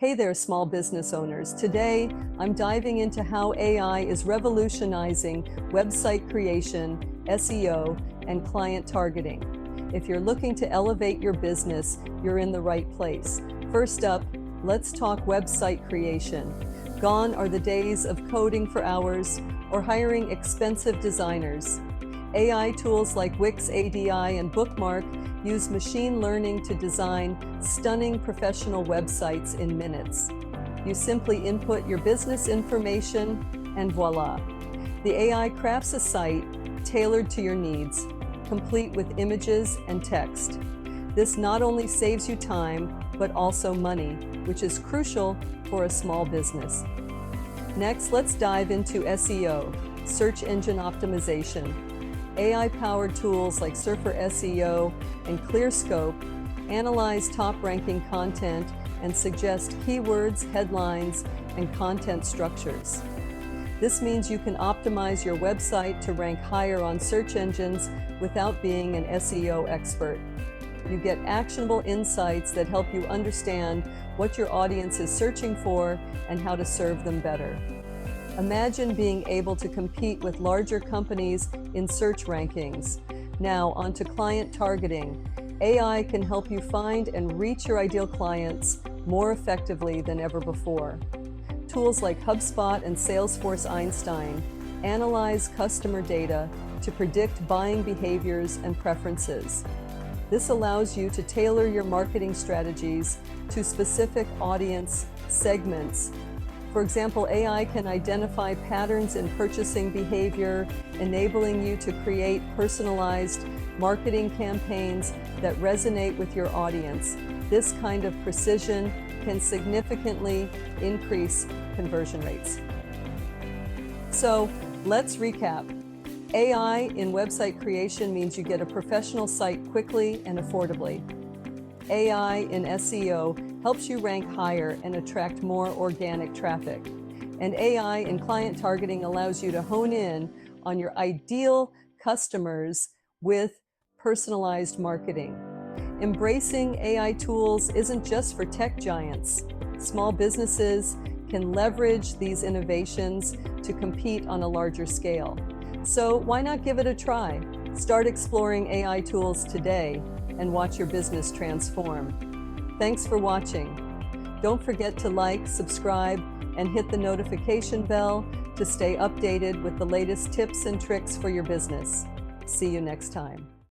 Hey there, small business owners. Today, I'm diving into how AI is revolutionizing website creation, SEO, and client targeting. If you're looking to elevate your business, you're in the right place. First up, let's talk website creation. Gone are the days of coding for hours or hiring expensive designers. AI tools like Wix ADI and Bookmark use machine learning to design stunning professional websites in minutes. You simply input your business information and voila. The AI crafts a site tailored to your needs, complete with images and text. This not only saves you time, but also money, which is crucial for a small business. Next, let's dive into SEO, search engine optimization. AI-powered tools like Surfer SEO and ClearScope analyze top-ranking content and suggest keywords, headlines, and content structures. This means you can optimize your website to rank higher on search engines without being an SEO expert. You get actionable insights that help you understand what your audience is searching for and how to serve them better. Imagine being able to compete with larger companies in search rankings. Now, onto client targeting. AI can help you find and reach your ideal clients more effectively than ever before. Tools like HubSpot and Salesforce Einstein analyze customer data to predict buying behaviors and preferences. This allows you to tailor your marketing strategies to specific audience segments. For example, AI can identify patterns in purchasing behavior, enabling you to create personalized marketing campaigns that resonate with your audience. This kind of precision can significantly increase conversion rates. So, let's recap. AI in website creation means you get a professional site quickly and affordably. AI in SEO helps you rank higher and attract more organic traffic. And AI in client targeting allows you to hone in on your ideal customers with personalized marketing. Embracing AI tools isn't just for tech giants. Small businesses can leverage these innovations to compete on a larger scale. So why not give it a try? Start exploring AI tools today and watch your business transform. Thanks for watching. Don't forget to like, subscribe, and hit the notification bell to stay updated with the latest tips and tricks for your business. See you next time.